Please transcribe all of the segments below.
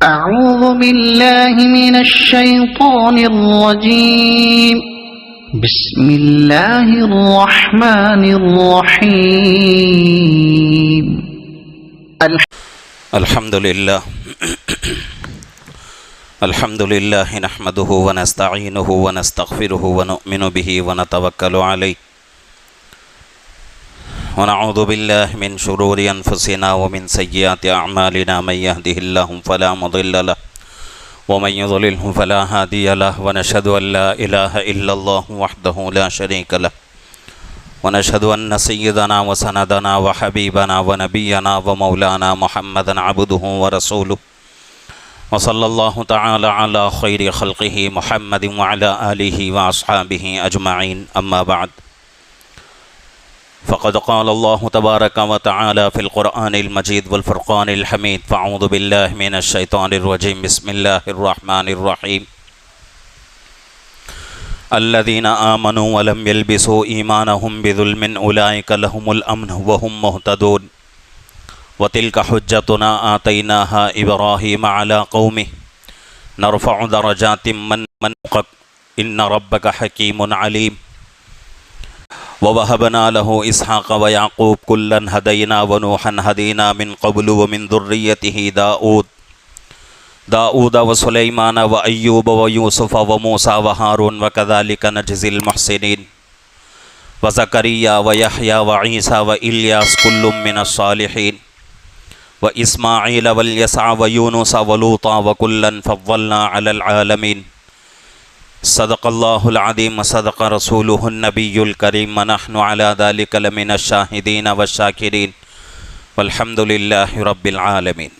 أعوذ بالله من الشيطان الرجيم بسم الله الرحمن الرحيم الحمد لله نحمده ونستعينه ونستغفره ونؤمن به ونتوكل عليه ونعوذ بالله من شرور أنفسنا ومن سيئات أعمالنا من يهده الله فلا مضل له ومن يضلله فلا هادي له ونشهد أن لا إله إلا الله وحده لا شريك له ونشهد أن سيدنا وسندنا وحبيبنا ونبينا ومولانا محمدا عبده ورسوله وصلى الله تعالى على خير خلقه محمد وعلى آله وأصحابه أجمعين أما بعد فقد قال الله تبارك وتعالى في القرآن المجيد والفرقان الحميد فأعوذ بالله من الشيطان الرجيم بسم الله الرحمن الرحيم الذين آمنوا ولم يلبسوا إيمانهم بظلم أولئك لهم الأمن وهم مهتدون وتلك حجتنا آتيناها إبراهيم على قومه نرفع درجات من إن ربك حكيم عليم ووهبنا له إسحاق ويعقوب كلا هدينا ونوحا هدينا من قبل ومن ذريته داود وسليمان وأيوب ويوسف وموسى وهارون وكذلك نجزي المحسنين وزكريا ويحيى وعيسى وإلياس كل من الصالحين وإسماعيل واليسع ويونس ولوطا وكلا فضلنا على العالمين صدق الله العظيم وصدق رسوله النبي الكريم ونحن على ذلك لمن الشاهدين والشاكرين والحمد لله رب العالمين.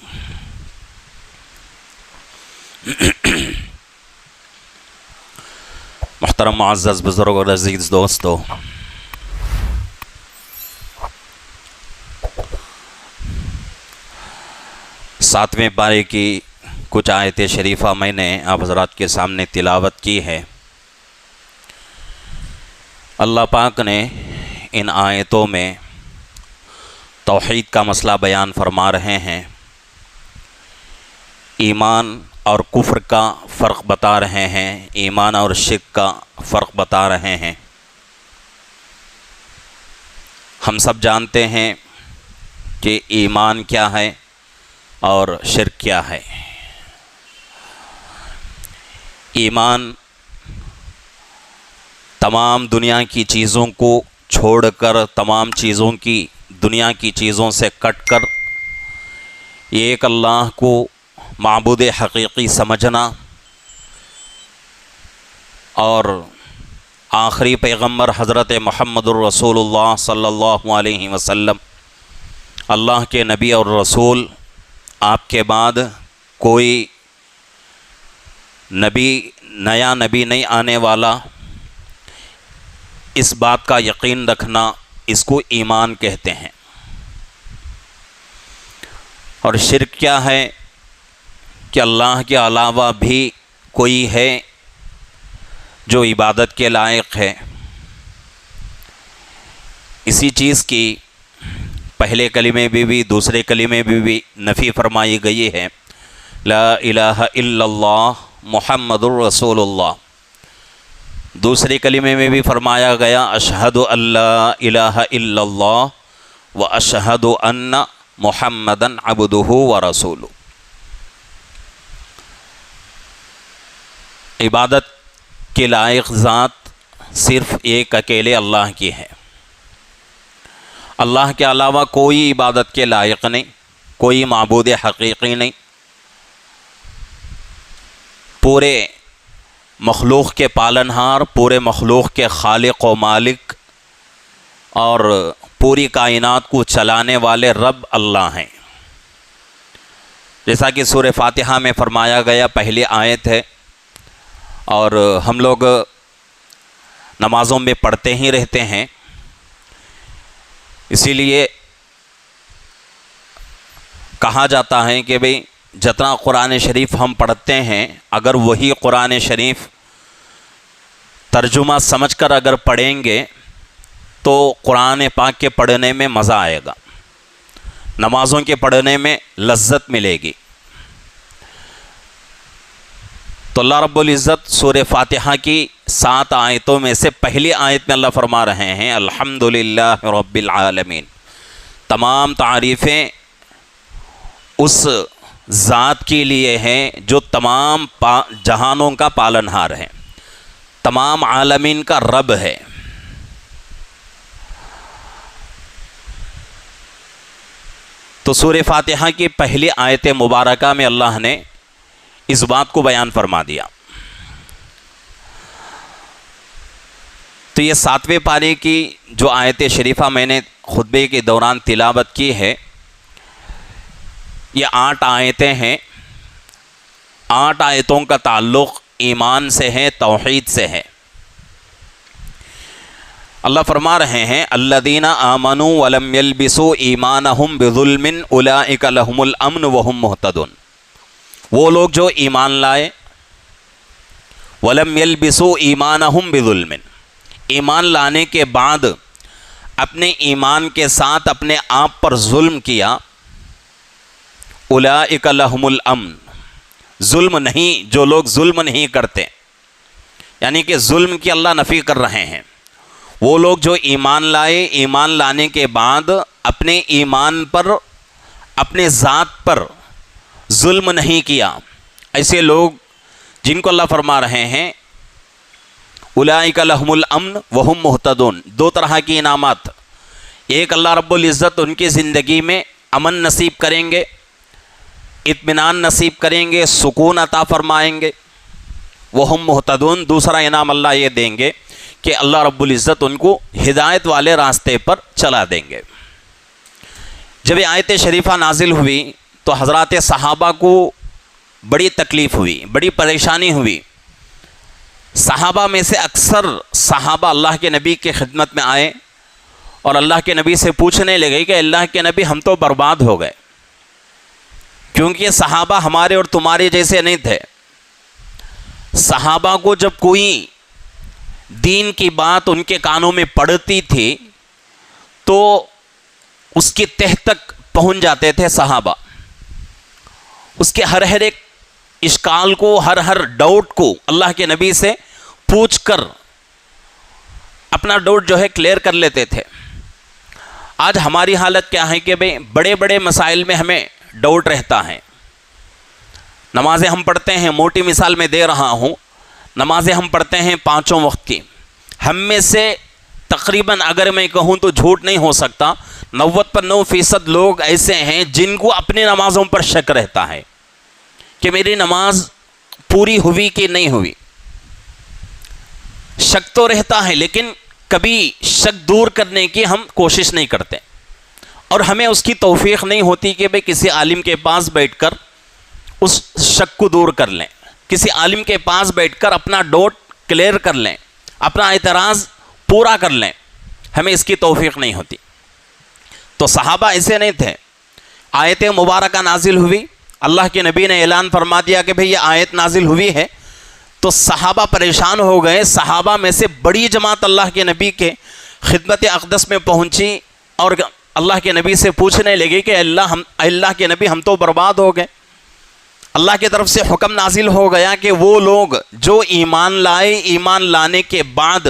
محترم معزز بزرگ اور عزیز دوستو، ساتویں پارے کی کچھ آیت شریفہ میں نے آپ حضرات کے سامنے تلاوت کی ہے۔ اللہ پاک نے ان آیتوں میں توحید کا مسئلہ بیان فرما رہے ہیں، ایمان اور کفر کا فرق بتا رہے ہیں، ایمان اور شرک کا فرق بتا رہے ہیں۔ ہم سب جانتے ہیں کہ ایمان کیا ہے اور شرک کیا ہے۔ ایمان تمام دنیا کی چیزوں کو چھوڑ کر، تمام چیزوں کی دنیا کی چیزوں سے کٹ کر ایک اللہ کو معبود حقیقی سمجھنا اور آخری پیغمبر حضرت محمد الرسول اللہ صلی اللہ علیہ وسلم اللہ کے نبی اور رسول، آپ کے بعد کوئی نیا نبی نہیں آنے والا، اس بات کا یقین رکھنا، اس کو ایمان کہتے ہیں۔ اور شرک کیا ہے کہ اللہ کے علاوہ بھی کوئی ہے جو عبادت کے لائق ہے۔ اسی چیز کی پہلے کلمے میں بھی دوسرے کلمے میں بھی نفی فرمائی گئی ہے، لا الہ الا اللہ محمد الرسول اللہ۔ دوسرے کلمے میں بھی فرمایا گیا اشہد ان لا الہ الا اللہ و اشہد ان محمدًا عبدہ و رسولہ۔ عبادت کے لائق ذات صرف ایک اکیلے اللہ کی ہے، اللہ کے علاوہ کوئی عبادت کے لائق نہیں، کوئی معبود حقیقی نہیں۔ پورے مخلوق کے پالنہار، پورے مخلوق کے خالق و مالک اور پوری کائنات کو چلانے والے رب اللہ ہیں۔ جیسا کہ سورہ فاتحہ میں فرمایا گیا، پہلی آیت ہے اور ہم لوگ نمازوں میں پڑھتے ہی رہتے ہیں، اسی لیے کہا جاتا ہے کہ بھئی جتنا قرآن شریف ہم پڑھتے ہیں، اگر وہی قرآن شریف ترجمہ سمجھ کر اگر پڑھیں گے تو قرآن پاک کے پڑھنے میں مزہ آئے گا، نمازوں کے پڑھنے میں لذت ملے گی۔ تو اللہ رب العزت سورہ فاتحہ کی 7 آیتوں میں سے پہلی آیت میں اللہ فرما رہے ہیں الحمدللہ رب العالمین، تمام تعریفیں اس ذات کے لیے ہیں جو تمام جہانوں کا پالنہار ہے، تمام عالمین کا رب ہے۔ تو سورہ فاتحہ کی پہلی آیت مبارکہ میں اللہ نے اس بات کو بیان فرما دیا۔ تو یہ 7ویں پارے کی جو آیت شریفہ میں نے خطبے کے دوران تلاوت کی ہے، یہ 8 آیتیں ہیں۔ 8 آیتوں کا تعلق ایمان سے ہے، توحید سے ہے۔ اللہ فرما رہے ہیں الذین آمنوا ولم یلبسوا ایمانہم بظلم اولئک لہم الامن وہم مہتدون، وہ لوگ جو ایمان لائے، ولم یلبسوا ایمانہم بظلم، ایمان لانے کے بعد اپنے ایمان کے ساتھ اپنے آپ پر ظلم کیا، اولئک لہم الامن، ظلم نہیں، جو لوگ ظلم نہیں کرتے، یعنی کہ ظلم کی اللہ نفی کر رہے ہیں۔ وہ لوگ جو ایمان لائے، ایمان لانے کے بعد اپنے ایمان پر، اپنے ذات پر ظلم نہیں کیا، ایسے لوگ جن کو اللہ فرما رہے ہیں اولئک لہم الامن وہم مہتدون۔ 2 طرح کی انعامات، ایک اللہ رب العزت ان کی زندگی میں امن نصیب کریں گے، اطمینان نصیب کریں گے، سکون عطا فرمائیں گے، وہم مہتدون۔ دوسرا انعام اللہ یہ دیں گے کہ اللہ رب العزت ان کو ہدایت والے راستے پر چلا دیں گے۔ جب یہ آیت شریفہ نازل ہوئی تو حضرات صحابہ کو بڑی تکلیف ہوئی، بڑی پریشانی ہوئی۔ صحابہ میں سے اکثر صحابہ اللہ کے نبی کی خدمت میں آئے اور اللہ کے نبی سے پوچھنے لگے کہ اللہ کے نبی ہم تو برباد ہو گئے، کیونکہ صحابہ ہمارے اور تمہارے جیسے نہیں تھے۔ صحابہ کو جب کوئی دین کی بات ان کے کانوں میں پڑتی تھی تو اس کی تہ تک پہنچ جاتے تھے صحابہ، اس کے ہر ایک اشکال کو، ہر ڈاؤٹ کو اللہ کے نبی سے پوچھ کر اپنا ڈاؤٹ جو ہے کلیئر کر لیتے تھے۔ آج ہماری حالت کیا ہے کہ بھئی بڑے بڑے مسائل میں ہمیں ڈاؤٹ رہتا ہے۔ نمازیں ہم پڑھتے ہیں، موٹی مثال میں دے رہا ہوں، نمازیں ہم پڑھتے ہیں 5 وقت کی، ہم میں سے تقریباً اگر میں کہوں تو جھوٹ نہیں ہو سکتا 90% لوگ ایسے ہیں جن کو اپنی نمازوں پر شک رہتا ہے کہ میری نماز پوری ہوئی کہ نہیں ہوئی۔ شک تو رہتا ہے لیکن کبھی شک دور کرنے کی ہم کوشش نہیں کرتے، اور ہمیں اس کی توفیق نہیں ہوتی کہ بھئی کسی عالم کے پاس بیٹھ کر اس شک کو دور کر لیں، کسی عالم کے پاس بیٹھ کر اپنا ڈاؤٹ کلیئر کر لیں، اپنا اعتراض پورا کر لیں، ہمیں اس کی توفیق نہیں ہوتی۔ تو صحابہ ایسے نہیں تھے۔ آیت مبارکہ نازل ہوئی، اللہ کے نبی نے اعلان فرما دیا کہ بھئی یہ آیت نازل ہوئی ہے، تو صحابہ پریشان ہو گئے۔ صحابہ میں سے بڑی جماعت اللہ کے نبی کے خدمت اقدس میں پہنچی اور اللہ کے نبی سے پوچھنے لگے کہ اللہ کے نبی ہم تو برباد ہو گئے۔ اللہ کی طرف سے حکم نازل ہو گیا کہ وہ لوگ جو ایمان لائے، ایمان لانے کے بعد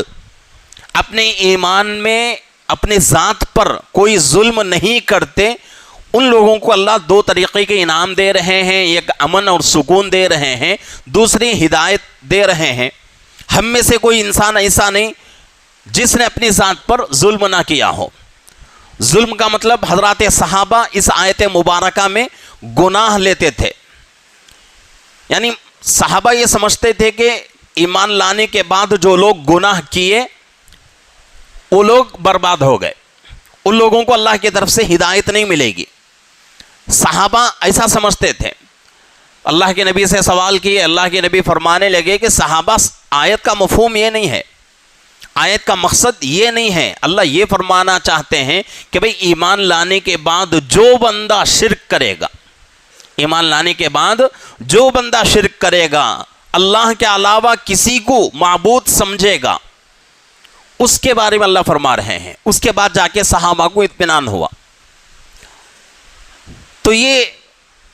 اپنے ایمان میں اپنے ذات پر کوئی ظلم نہیں کرتے، ان لوگوں کو اللہ 2 طریقے کے انعام دے رہے ہیں، ایک امن اور سکون دے رہے ہیں، دوسری ہدایت دے رہے ہیں۔ ہم میں سے کوئی انسان ایسا نہیں جس نے اپنی ذات پر ظلم نہ کیا ہو۔ ظلم کا مطلب حضرات صحابہ اس آیت مبارکہ میں گناہ لیتے تھے، یعنی صحابہ یہ سمجھتے تھے کہ ایمان لانے کے بعد جو لوگ گناہ کیے وہ لوگ برباد ہو گئے، ان لوگوں کو اللہ کی طرف سے ہدایت نہیں ملے گی۔ صحابہ ایسا سمجھتے تھے۔ اللہ کے نبی سے سوال کیے، اللہ کے نبی فرمانے لگے کہ صحابہ آیت کا مفہوم یہ نہیں ہے، آیت کا مقصد یہ نہیں ہے۔ اللہ یہ فرمانا چاہتے ہیں کہ بھئی ایمان لانے کے بعد جو بندہ شرک کرے گا، ایمان لانے کے بعد جو بندہ شرک کرے گا، اللہ کے علاوہ کسی کو معبود سمجھے گا، اس کے بارے میں اللہ فرما رہے ہیں۔ اس کے بعد جا کے صحابہ کو اطمینان ہوا۔ تو یہ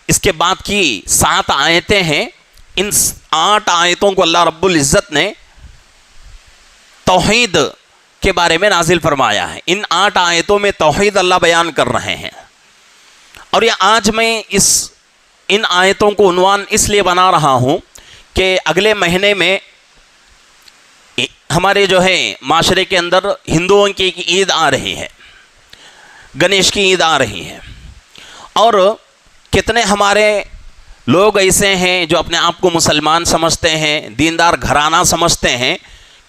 اس کے بعد کی 7 آیتیں ہیں، ان 8 آیتوں کو اللہ رب العزت نے توحید کے بارے میں نازل فرمایا ہے. ان 8 آیتوں میں توحید اللہ بیان کر رہے ہیں. اور یہ آج میں ان آیتوں کو عنوان اس لیے بنا رہا ہوں کہ اگلے مہینے میں ہمارے جو ہے معاشرے کے اندر ہندوؤں کی عید آ رہی ہے, گنیش کی عید آ رہی ہے. اور کتنے ہمارے لوگ ایسے ہیں جو اپنے آپ کو مسلمان سمجھتے ہیں, دیندار گھرانہ سمجھتے ہیں.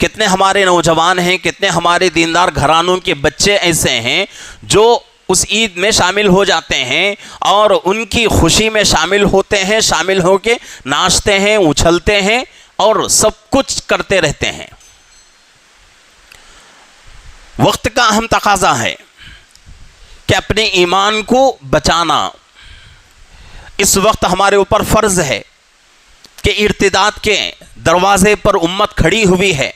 کتنے ہمارے نوجوان ہیں, کتنے ہمارے دیندار گھرانوں کے بچے ایسے ہیں جو اس عید میں شامل ہو جاتے ہیں اور ان کی خوشی میں شامل ہوتے ہیں, شامل ہو کے ناچتے ہیں, اچھلتے ہیں اور سب کچھ کرتے رہتے ہیں. وقت کا اہم تقاضا ہے کہ اپنے ایمان کو بچانا. اس وقت ہمارے اوپر فرض ہے کہ ارتداد کے دروازے پر امت کھڑی ہوئی ہے.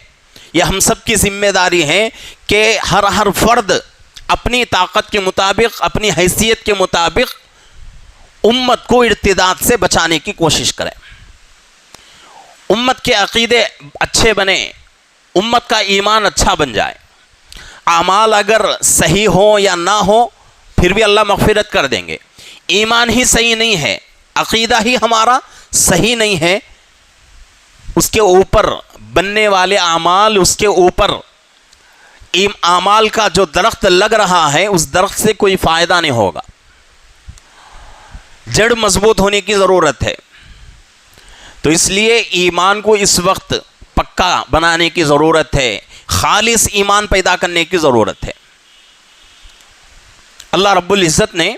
یہ ہم سب کی ذمہ داری ہے کہ ہر فرد اپنی طاقت کے مطابق, اپنی حیثیت کے مطابق امت کو ارتداد سے بچانے کی کوشش کرے. امت کے عقیدے اچھے بنے, امت کا ایمان اچھا بن جائے. اعمال اگر صحیح ہو یا نہ ہو پھر بھی اللہ مغفرت کر دیں گے. ایمان ہی صحیح نہیں ہے, عقیدہ ہی ہمارا صحیح نہیں ہے, اس کے اوپر بننے والے اعمال, اس کے اوپر اعمال کا جو درخت لگ رہا ہے اس درخت سے کوئی فائدہ نہیں ہوگا. جڑ مضبوط ہونے کی ضرورت ہے. تو اس لیے ایمان کو اس وقت پکا بنانے کی ضرورت ہے, خالص ایمان پیدا کرنے کی ضرورت ہے. اللہ رب العزت نے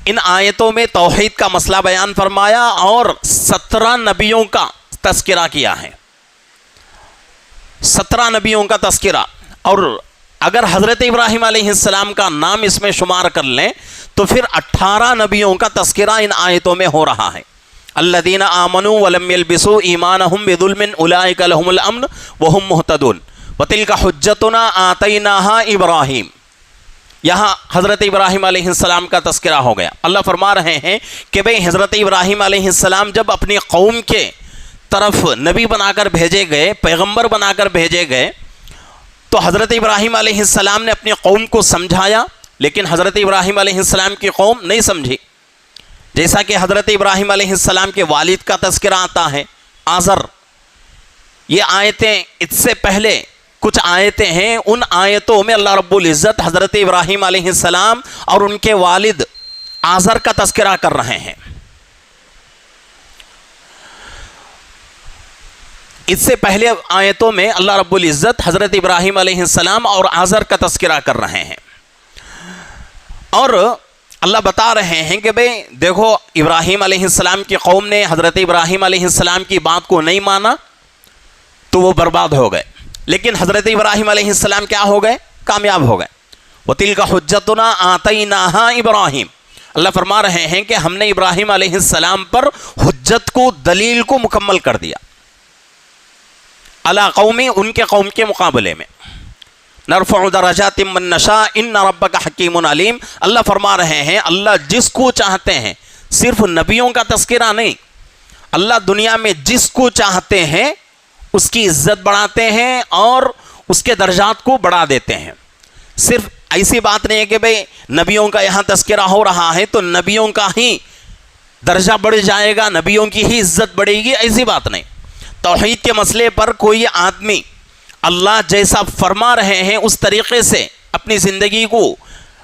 ان آیتوں میں توحید کا مسئلہ بیان فرمایا اور 17 نبیوں کا تذکرہ کیا ہے. 17 نبیوں کا تذکرہ, اور اگر حضرت ابراہیم علیہ السلام کا نام اس میں شمار کر لیں تو پھر 18 نبیوں کا تذکرہ ان آیتوں میں ہو رہا ہے. الذین آمنوا ولم یلبسوا ایمانہم بظلم اولئک لہم الامن وہم مہتدون وتلک حجتنا آتیناہا ابراہیم. یہاں حضرت ابراہیم علیہ السلام کا تذکرہ ہو گیا. اللہ فرما رہے ہیں کہ بھئی حضرت ابراہیم علیہ السلام جب اپنی قوم کے طرف نبی بنا کر بھیجے گئے, پیغمبر بنا کر بھیجے گئے, تو حضرت ابراہیم علیہ السلام نے اپنی قوم کو سمجھایا, لیکن حضرت ابراہیم علیہ السلام کی قوم نہیں سمجھی. جیسا کہ حضرت ابراہیم علیہ السلام کے والد کا تذکرہ آتا ہے, آزر. یہ آیتیں اس سے پہلے کچھ آیتیں ہیں, ان آیتوں میں اللہ رب العزت حضرت ابراہیم علیہ السلام اور ان کے والد آزر کا تذکرہ کر رہے ہیں. اس سے پہلے آیتوں میں اللہ رب العزت حضرت ابراہیم علیہ السلام اور آزر کا تذکرہ کر رہے ہیں. اور اللہ بتا رہے ہیں کہ بھئی دیکھو, ابراہیم علیہ السلام کی قوم نے حضرت ابراہیم علیہ السلام کی بات کو نہیں مانا تو وہ برباد ہو گئے, لیکن حضرت ابراہیم علیہ السلام کیا ہو گئے؟ کامیاب ہو گئے. وَتِلْكَ حُجَّتُنَا آتَيْنَاهَا ابراہیم. اللہ فرما رہے ہیں کہ ہم نے ابراہیم علیہ السلام پر حجت کو, دلیل کو مکمل کر دیا. عَلَىٰ قَوْمِ, ان کے قوم کے مقابلے میں. نَرْفَعُ دَرَجَاتٍ مَّن نَّشَاءُ إِنَّ رَبَّكَ حَكِيمٌ عَلِيمٌ. اللہ فرما رہے ہیں اللہ جس کو چاہتے ہیں, صرف نبیوں کا تذکرہ نہیں, اللہ دنیا میں جس کو چاہتے ہیں اس کی عزت بڑھاتے ہیں اور اس کے درجات کو بڑھا دیتے ہیں. صرف ایسی بات نہیں ہے کہ بھئی نبیوں کا یہاں تذکرہ ہو رہا ہے تو نبیوں کا ہی درجہ بڑھ جائے گا, نبیوں کی ہی عزت بڑھے گی, ایسی بات نہیں. توحید کے مسئلے پر کوئی آدمی اللہ جیسا فرما رہے ہیں اس طریقے سے اپنی زندگی کو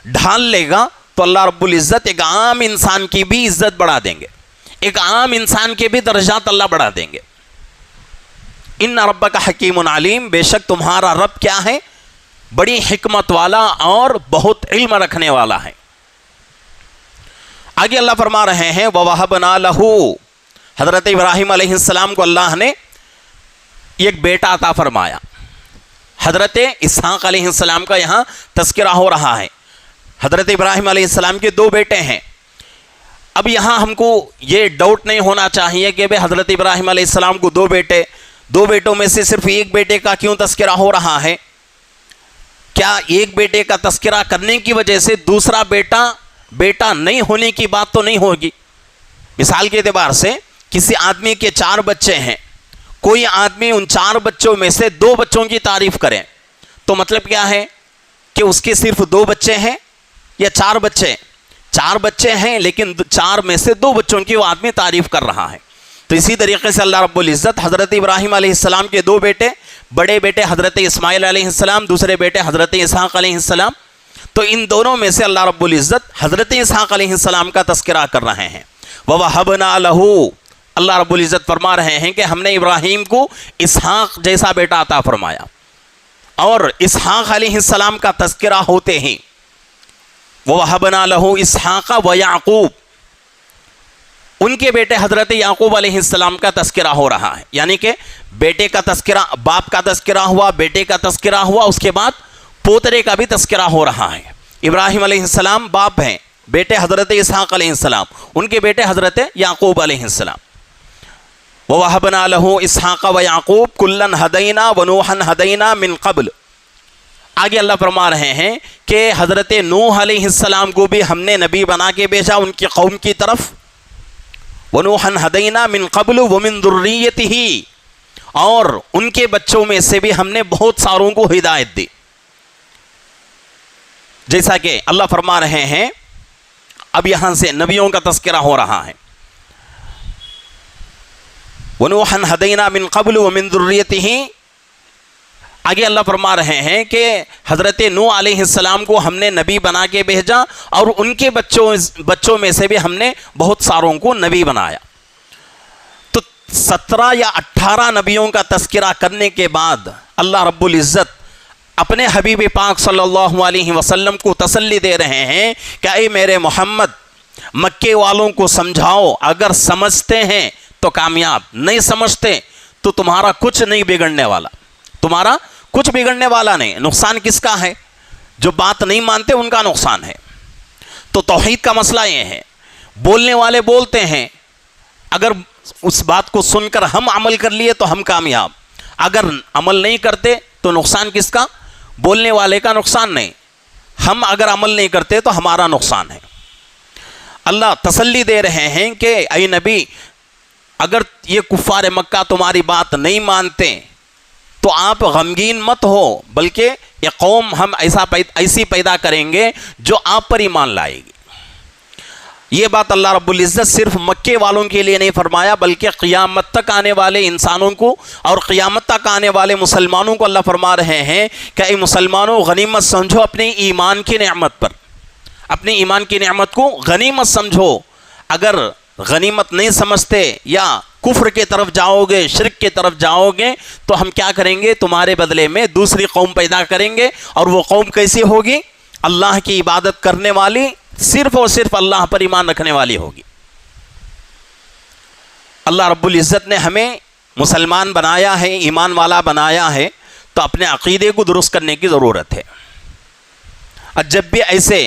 ڈھال لے گا تو اللہ رب العزت ایک عام انسان کی بھی عزت بڑھا دیں گے, ایک عام انسان کے بھی درجات اللہ بڑھا دیں گے. ان ربک حکیم علیم, بے شک تمہارا رب کیا ہے؟ بڑی حکمت والا اور بہت علم رکھنے والا ہے. آگے اللہ فرما رہے ہیں وَوَهَبْنَا لَهُ, حضرت ابراہیم علیہ السلام کو اللہ نے ایک بیٹا عطا فرمایا. حضرت اسحاق علیہ السلام کا یہاں تذکرہ ہو رہا ہے. حضرت ابراہیم علیہ السلام کے 2 بیٹے ہیں. اب یہاں ہم کو یہ ڈاؤٹ نہیں ہونا چاہیے کہ بھئی حضرت ابراہیم علیہ السلام کو 2 بیٹے, 2 بیٹوں میں سے صرف ایک بیٹے کا کیوں تذکرہ ہو رہا ہے؟ کیا ایک بیٹے کا تذکرہ کرنے کی وجہ سے دوسرا بیٹا نہیں ہونے کی بات تو نہیں ہوگی؟ مثال کے اعتبار سے کسی آدمی کے 4 بچے ہیں، کوئی آدمی ان 4 بچوں میں سے 2 بچوں کی تعریف کرے تو مطلب کیا ہے کہ اس کے صرف 2 بچے ہیں یا 4 بچے؟ 4 بچے ہیں لیکن 4 میں سے 2 بچوں کی وہ آدمی تعریف کر رہا ہے۔ تو اسی طریقے سے اللہ رب العزت حضرت ابراہیم علیہ السلام کے 2 بیٹے، بڑے بیٹے حضرت اسماعیل علیہ السلام، دوسرے بیٹے حضرت اسحاق علیہ السلام، تو ان دونوں میں سے اللہ رب العزت حضرت اسحاق علیہ السلام کا تذکرہ کر رہے ہیں۔ وَوَهَبْنَا لَهُ، اللہ رب العزت فرما رہے ہیں کہ ہم نے ابراہیم کو اسحاق جیسا بیٹا عطا فرمایا، اور اسحاق علیہ السلام کا تذکرہ ہوتے ہی وَوَهَبْنَا لَهُ إِسْحَاقَ وَيَعْقُوبَ، ان کے بیٹے حضرت یعقوب علیہ السلام کا تذکرہ ہو رہا ہے، یعنی کہ بیٹے کا تذکرہ، باپ کا تذکرہ ہوا، بیٹے کا تذکرہ ہوا، اس کے بعد پوترے کا بھی تذکرہ ہو رہا ہے۔ ابراہیم علیہ السلام باپ ہیں، بیٹے حضرت اسحاق علیہ السلام، ان کے بیٹے حضرت یعقوب علیہ السلام۔ وَوَهَبْنَا لَهُ إِسْحَاقَ وَيَعْقُوبَ كُلًّا هَدَيْنَا وَنُوحًا هَدَيْنَا مِن قَبْلُ، آگے اللہ فرما رہے ہیں کہ حضرت نوح علیہ السلام کو بھی ہم نے نبی بنا کے بھیجا ان کی قوم کی طرف، وَنُوحًا هَدَيْنَا مِن قَبْلُ وَمِن ذُرِّيَّتِهِ، اور ان کے بچوں میں سے بھی ہم نے بہت ساروں کو ہدایت دی، جیسا کہ اللہ فرما رہے ہیں۔ اب یہاں سے نبیوں کا تذکرہ ہو رہا ہے۔ وَنُوحًا هَدَيْنَا مِن قَبْلُ وَمِن ذُرِّيَّتِهِ، آگے اللہ فرما رہے ہیں کہ حضرت نوح علیہ السلام کو ہم نے نبی بنا کے بھیجا، اور ان کے بچوں میں سے بھی ہم نے بہت ساروں کو نبی بنایا۔ تو 17 یا 18 نبیوں کا تذکرہ کرنے کے بعد اللہ رب العزت اپنے حبیب پاک صلی اللہ علیہ وسلم کو تسلی دے رہے ہیں کہ اے میرے محمد، مکے والوں کو سمجھاؤ، اگر سمجھتے ہیں تو کامیاب، نہیں سمجھتے تو تمہارا کچھ نہیں بگڑنے والا، تمہارا کچھ بگڑنے والا نہیں۔ نقصان کس کا ہے؟ جو بات نہیں مانتے ان کا نقصان ہے۔ تو توحید کا مسئلہ یہ ہے، بولنے والے بولتے ہیں، اگر اس بات کو سن کر ہم عمل کر لیے تو ہم کامیاب، اگر عمل نہیں کرتے تو نقصان کس کا؟ بولنے والے کا نقصان نہیں، ہم اگر عمل نہیں کرتے تو ہمارا نقصان ہے۔ اللہ تسلی دے رہے ہیں کہ اے نبی، اگر یہ کفار مکہ تمہاری بات نہیں مانتے تو آپ غمگین مت ہو، بلکہ یہ قوم ہم ایسی پیدا کریں گے جو آپ پر ایمان لائے گی۔ یہ بات اللہ رب العزت صرف مکے والوں کے لیے نہیں فرمایا، بلکہ قیامت تک آنے والے انسانوں کو اور قیامت تک آنے والے مسلمانوں کو اللہ فرما رہے ہیں کہ اے مسلمانوں، غنیمت سمجھو اپنے ایمان کی نعمت پر، اپنے ایمان کی نعمت کو غنیمت سمجھو۔ اگر غنیمت نہیں سمجھتے یا کفر کے طرف جاؤ گے، شرک کے طرف جاؤ گے، تو ہم کیا کریں گے؟ تمہارے بدلے میں دوسری قوم پیدا کریں گے، اور وہ قوم کیسی ہوگی؟ اللہ کی عبادت کرنے والی، صرف اور صرف اللہ پر ایمان رکھنے والی ہوگی۔ اللہ رب العزت نے ہمیں مسلمان بنایا ہے، ایمان والا بنایا ہے، تو اپنے عقیدے کو درست کرنے کی ضرورت ہے۔ اور جب بھی ایسے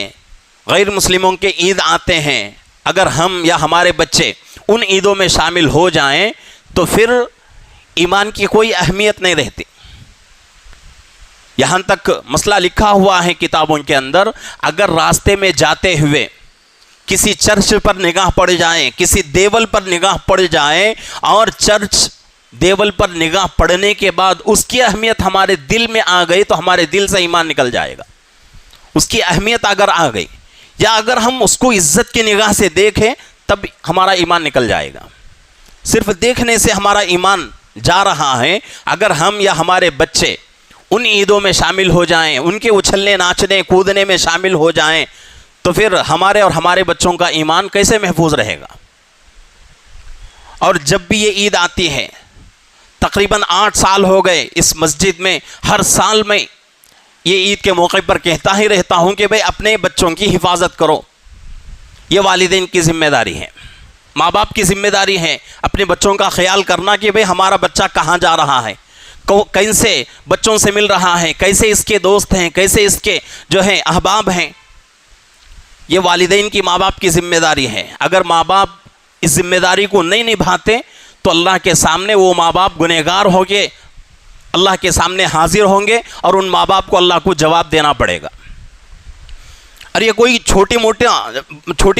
غیر مسلموں کے عید آتے ہیں، اگر ہم یا ہمارے بچے ان عیدوں میں شامل ہو جائیں تو پھر ایمان کی کوئی اہمیت نہیں رہتی۔ یہاں تک مسئلہ لکھا ہوا ہے کتابوں کے اندر، اگر راستے میں جاتے ہوئے کسی چرچ پر نگاہ پڑ جائیں، کسی دیول پر نگاہ پڑ جائیں، اور چرچ دیول پر نگاہ پڑنے کے بعد اس کی اہمیت ہمارے دل میں آ گئی تو ہمارے دل سے ایمان نکل جائے گا۔ اس کی اہمیت اگر آ گئی، یا اگر ہم اس کو عزت کی نگاہ سے دیکھیں تب ہمارا ایمان نکل جائے گا۔ صرف دیکھنے سے ہمارا ایمان جا رہا ہے۔ اگر ہم یا ہمارے بچے ان عیدوں میں شامل ہو جائیں، ان کے اچھلنے، ناچنے، کودنے میں شامل ہو جائیں، تو پھر ہمارے اور ہمارے بچوں کا ایمان کیسے محفوظ رہے گا؟ اور جب بھی یہ عید آتی ہے، تقریباً 8 سال ہو گئے اس مسجد میں، ہر سال میں یہ عید کے موقع پر کہتا ہی رہتا ہوں کہ بھئی اپنے بچوں کی حفاظت کرو۔ یہ والدین کی ذمہ داری ہے، ماں باپ کی ذمہ داری ہے اپنے بچوں کا خیال کرنا کہ بھئی ہمارا بچہ کہاں جا رہا ہے، کیسے بچوں سے مل رہا ہے، کیسے اس کے دوست ہیں، کیسے اس کے جو ہیں احباب ہیں۔ یہ والدین کی، ماں باپ کی ذمہ داری ہے۔ اگر ماں باپ اس ذمہ داری کو نہیں نبھاتے تو اللہ کے سامنے وہ ماں باپ گنہگار ہو کے اللہ کے سامنے حاضر ہوں گے، اور ان ماں باپ کو اللہ کو جواب دینا پڑے گا۔ اور یہ کوئی چھوٹی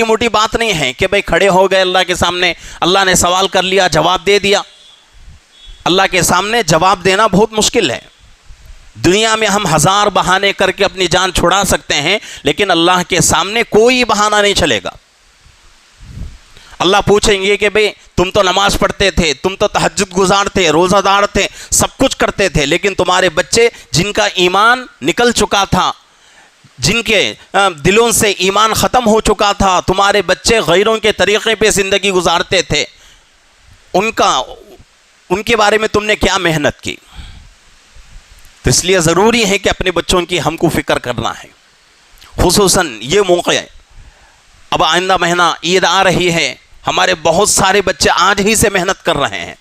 موٹی بات نہیں ہے کہ بھئی کھڑے ہو گئے اللہ کے سامنے، اللہ نے سوال کر لیا، جواب دے دیا۔ اللہ کے سامنے جواب دینا بہت مشکل ہے۔ دنیا میں ہم ہزار بہانے کر کے اپنی جان چھڑا سکتے ہیں، لیکن اللہ کے سامنے کوئی بہانہ نہیں چلے گا۔ اللہ پوچھیں گے کہ بھئی تم تو نماز پڑھتے تھے، تم تو تہجد گزار تھے، روزہ دار تھے، سب کچھ کرتے تھے، لیکن تمہارے بچے جن کا ایمان نکل چکا تھا، جن کے دلوں سے ایمان ختم ہو چکا تھا، تمہارے بچے غیروں کے طریقے پہ زندگی گزارتے تھے، ان کے بارے میں تم نے کیا محنت کی؟ تو اس لیے ضروری ہے کہ اپنے بچوں کی ہم کو فکر کرنا ہے۔ خصوصاً یہ موقع ہے، اب آئندہ مہینہ عید آ رہی ہے، ہمارے بہت سارے بچے آج ہی سے محنت کر رہے ہیں،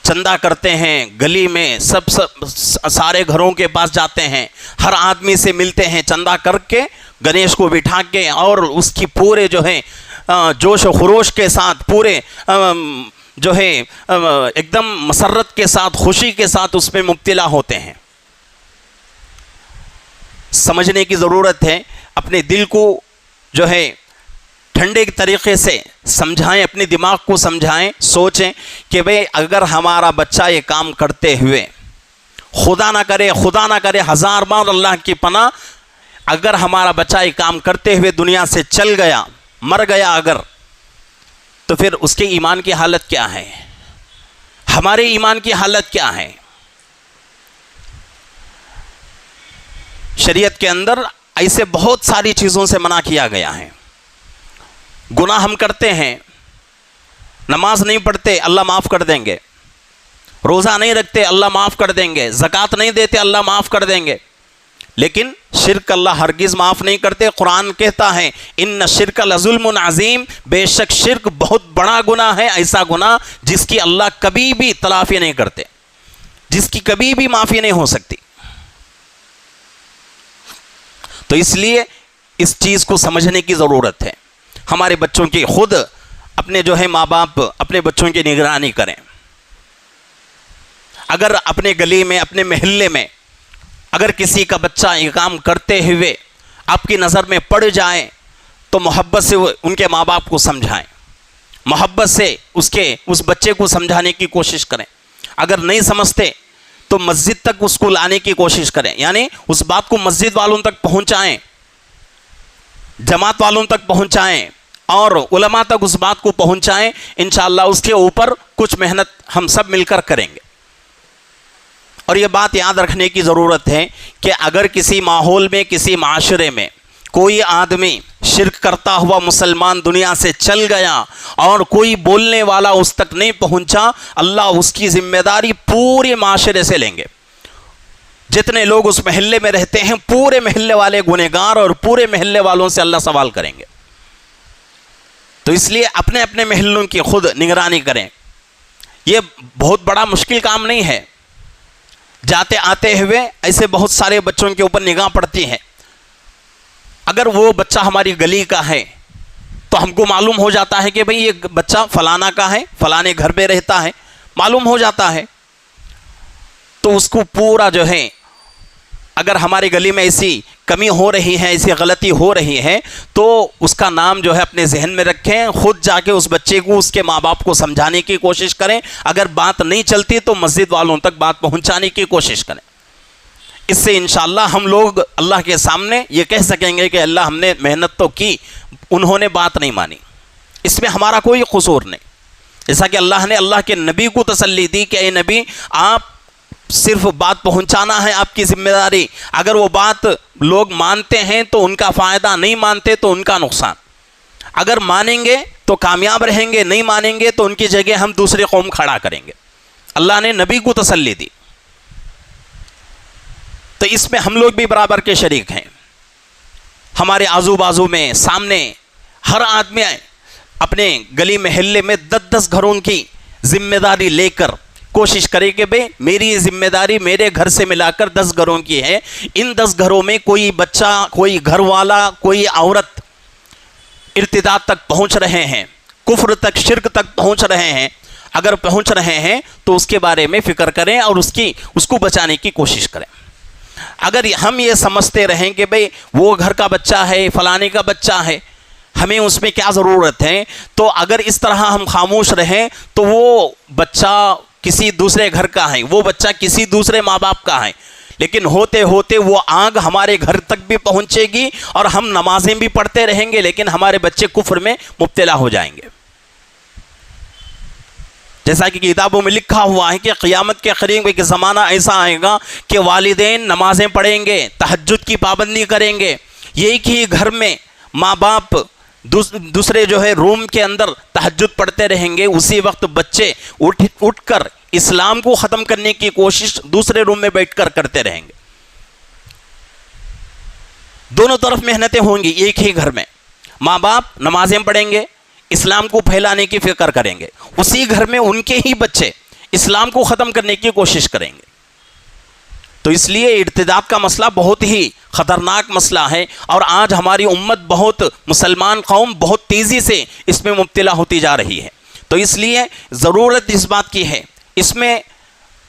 چندہ کرتے ہیں، گلی میں سارے گھروں کے پاس جاتے ہیں، ہر آدمی سے ملتے ہیں، چندہ کر کے گنیش کو بٹھا کے اور اس کی پورے جو ہے جوش و خروش کے ساتھ، پورے جو ہے ایک دم مسرت کے ساتھ، خوشی کے ساتھ اس میں مبتلا ہوتے ہیں۔ سمجھنے کی ضرورت ہے، اپنے دل کو جو ہے ٹھنڈے طریقے سے سمجھائیں، اپنے دماغ کو سمجھائیں، سوچیں کہ بھئی اگر ہمارا بچہ یہ کام کرتے ہوئے، خدا نہ کرے ہزار بار اللہ کی پناہ، اگر ہمارا بچہ یہ کام کرتے ہوئے دنیا سے چل گیا، مر گیا اگر، تو پھر اس کے ایمان کی حالت کیا ہے؟ ہمارے ایمان کی حالت کیا ہے؟ شریعت کے اندر ایسے بہت ساری چیزوں سے منع کیا گیا ہے۔ گناہ ہم کرتے ہیں، نماز نہیں پڑھتے، اللہ معاف کر دیں گے، روزہ نہیں رکھتے، اللہ معاف کر دیں گے، زکوٰۃ نہیں دیتے، اللہ معاف کر دیں گے، لیکن شرک اللہ ہرگز معاف نہیں کرتے۔ قرآن کہتا ہے ان الشرک لظلم عظیم، بے شک شرک بہت بڑا گناہ ہے، ایسا گناہ جس کی اللہ کبھی بھی تلافی نہیں کرتے، جس کی کبھی بھی معافی نہیں ہو سکتی۔ تو اس لیے اس چیز کو سمجھنے کی ضرورت ہے۔ ہمارے بچوں کی خود اپنے جو ہے ماں باپ اپنے بچوں کی نگرانی کریں۔ اگر اپنے گلی میں، اپنے محلے میں اگر کسی کا بچہ یہ کام کرتے ہوئے آپ کی نظر میں پڑ جائے تو محبت سے ان کے ماں باپ کو سمجھائیں، محبت سے اس بچے کو سمجھانے کی کوشش کریں۔ اگر نہیں سمجھتے تو مسجد تک اس کو لانے کی کوشش کریں، یعنی اس بات کو مسجد والوں تک پہنچائیں، جماعت والوں تک پہنچائیں اور علماء تک اس بات کو پہنچائیں۔ انشاءاللہ اس کے اوپر کچھ محنت ہم سب مل کر کریں گے۔ اور یہ بات یاد رکھنے کی ضرورت ہے کہ اگر کسی ماحول میں، کسی معاشرے میں کوئی آدمی شرک کرتا ہوا مسلمان دنیا سے چل گیا اور کوئی بولنے والا اس تک نہیں پہنچا، اللہ اس کی ذمہ داری پورے معاشرے سے لیں گے۔ جتنے لوگ اس محلے میں رہتے ہیں، پورے محلے والے گنہگار اور پورے محلے والوں سے اللہ سوال کریں گے۔ تو اس لیے اپنے اپنے محلوں کی خود نگرانی کریں۔ یہ بہت بڑا مشکل کام نہیں ہے۔ جاتے آتے ہوئے ایسے بہت سارے بچوں کے اوپر نگاہ پڑتی ہے۔ اگر وہ بچہ ہماری گلی کا ہے تو ہم کو معلوم ہو جاتا ہے کہ بھئی یہ بچہ فلانا کا ہے، فلانے گھر پہ رہتا ہے، معلوم ہو جاتا ہے۔ تو اس کو پورا جو ہے، اگر ہماری گلی میں ایسی کمی ہو رہی ہے، ایسی غلطی ہو رہی ہے، تو اس کا نام جو ہے اپنے ذہن میں رکھیں، خود جا کے اس بچے کو، اس کے ماں باپ کو سمجھانے کی کوشش کریں۔ اگر بات نہیں چلتی تو مسجد والوں تک بات پہنچانے کی کوشش کریں۔ اس سے انشاءاللہ ہم لوگ اللہ کے سامنے یہ کہہ سکیں گے کہ اللہ ہم نے محنت تو کی، انہوں نے بات نہیں مانی، اس میں ہمارا کوئی قصور نہیں۔ جیسا کہ اللہ نے اللہ کے نبی کو تسلی دی کہ اے نبی، آپ صرف بات پہنچانا ہے آپ کی ذمہ داری، اگر وہ بات لوگ مانتے ہیں تو ان کا فائدہ، نہیں مانتے تو ان کا نقصان۔ اگر مانیں گے تو کامیاب رہیں گے، نہیں مانیں گے تو ان کی جگہ ہم دوسری قوم کھڑا کریں گے۔ اللہ نے نبی کو تسلی دی، تو اس میں ہم لوگ بھی برابر کے شریک ہیں۔ ہمارے آزو بازو میں، سامنے، ہر آدمی اپنے گلی محلے میں 10 گھروں کی ذمہ داری لے کر کوشش کرے کہ بھئی میری ذمہ داری میرے گھر سے ملا کر 10 گھروں کی ہے۔ ان 10 گھروں میں کوئی بچہ، کوئی گھر والا، کوئی عورت ارتداد تک پہنچ رہے ہیں، کفر تک، شرک تک پہنچ رہے ہیں، اگر پہنچ رہے ہیں تو اس کے بارے میں فکر کریں اور اس کو بچانے کی کوشش کریں۔ اگر ہم یہ سمجھتے رہیں کہ بھئی وہ گھر کا بچہ ہے، فلانے کا بچہ ہے، ہمیں اس میں کیا ضرورت ہے، تو اگر اس طرح ہم خاموش رہیں تو وہ بچہ کسی دوسرے گھر کا ہے، وہ بچہ کسی دوسرے ماں باپ کا ہے، لیکن ہوتے ہوتے وہ آگ ہمارے گھر تک بھی پہنچے گی اور ہم نمازیں بھی پڑھتے رہیں گے لیکن ہمارے بچے کفر میں مبتلا ہو جائیں گے۔ جیسا کہ کتابوں میں لکھا ہوا ہے کہ قیامت کے قریب ایک زمانہ ایسا آئے گا کہ والدین نمازیں پڑھیں گے، تہجد کی پابندی کریں گے، ایک ہی گھر میں ماں باپ دوسرے جو ہے روم کے اندر تہجد پڑھتے رہیں گے، اسی وقت بچے اٹھ کر اسلام کو ختم کرنے کی کوشش دوسرے روم میں بیٹھ کر کرتے رہیں گے۔ دونوں طرف محنتیں ہوں گی، ایک ہی گھر میں ماں باپ نمازیں پڑھیں گے، اسلام کو پھیلانے کی فکر کریں گے، اسی گھر میں ان کے ہی بچے اسلام کو ختم کرنے کی کوشش کریں گے۔ تو اس لیے ارتداد کا مسئلہ بہت ہی خطرناک مسئلہ ہے، اور آج ہماری امت مسلمان قوم بہت تیزی سے اس میں مبتلا ہوتی جا رہی ہے۔ تو اس لیے ضرورت اس بات کی ہے، اس میں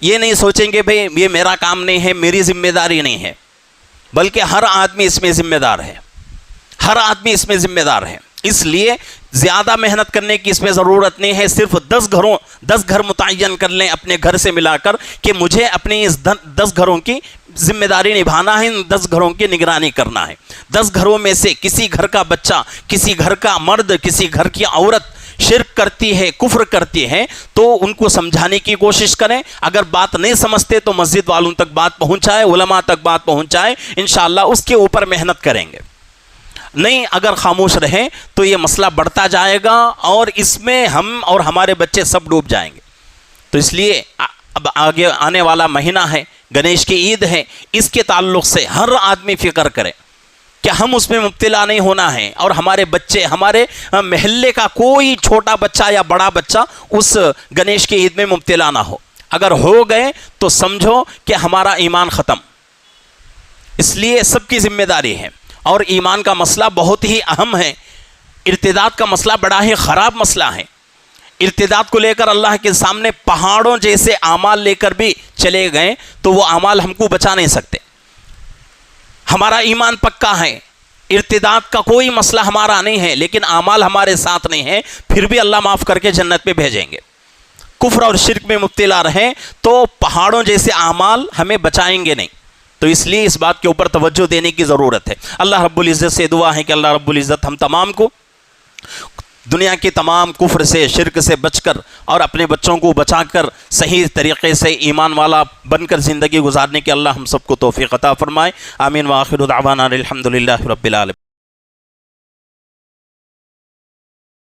یہ نہیں سوچیں گے بھئی یہ میرا کام نہیں ہے، میری ذمہ داری نہیں ہے، بلکہ ہر آدمی اس میں ذمہ دار ہے، ہر آدمی اس میں ذمہ دار ہے۔ اس لیے زیادہ محنت کرنے کی اس میں ضرورت نہیں ہے، صرف 10 گھر متعین کر لیں اپنے گھر سے ملا کر کہ مجھے اپنے اس 10 گھروں کی ذمہ داری نبھانا ہے، ان 10 گھروں کی نگرانی کرنا ہے۔ 10 گھروں میں سے کسی گھر کا بچہ، کسی گھر کا مرد، کسی گھر کی عورت شرک کرتی ہے، کفر کرتی ہے، تو ان کو سمجھانے کی کوشش کریں۔ اگر بات نہیں سمجھتے تو مسجد والوں تک بات پہنچائے، علماء تک بات پہنچائے، انشاءاللہ اس کے اوپر محنت کریں گے۔ نہیں اگر خاموش رہیں تو یہ مسئلہ بڑھتا جائے گا اور اس میں ہم اور ہمارے بچے سب ڈوب جائیں گے۔ تو اس لیے اب آگے آنے والا مہینہ ہے، گنیش کی عید ہے، اس کے تعلق سے ہر آدمی فکر کرے کہ ہم اس میں مبتلا نہیں ہونا ہے، اور ہمارے بچے، ہمارے محلے کا کوئی چھوٹا بچہ یا بڑا بچہ اس گنیش کی عید میں مبتلا نہ ہو۔ اگر ہو گئے تو سمجھو کہ ہمارا ایمان ختم۔ اس لیے سب کی ذمہ داری ہے، اور ایمان کا مسئلہ بہت ہی اہم ہے۔ ارتداد کا مسئلہ بڑا ہی خراب مسئلہ ہے۔ ارتداد کو لے کر اللہ کے سامنے پہاڑوں جیسے اعمال لے کر بھی چلے گئے تو وہ اعمال ہم کو بچا نہیں سکتے۔ ہمارا ایمان پکا ہے، ارتداد کا کوئی مسئلہ ہمارا نہیں ہے، لیکن اعمال ہمارے ساتھ نہیں ہے، پھر بھی اللہ معاف کر کے جنت میں بھیجیں گے۔ کفر اور شرک میں مبتلا رہیں تو پہاڑوں جیسے اعمال ہمیں بچائیں گے نہیں۔ تو اس لیے اس بات کے اوپر توجہ دینے کی ضرورت ہے۔ اللہ رب العزت سے دعا ہے کہ اللہ رب العزت ہم تمام کو دنیا کے تمام کفر سے، شرک سے بچ کر اور اپنے بچوں کو بچا کر صحیح طریقے سے ایمان والا بن کر زندگی گزارنے کی اللہ ہم سب کو توفیق عطا فرمائے۔ آمین وآخر دعوانا الحمدللہ رب العالمین۔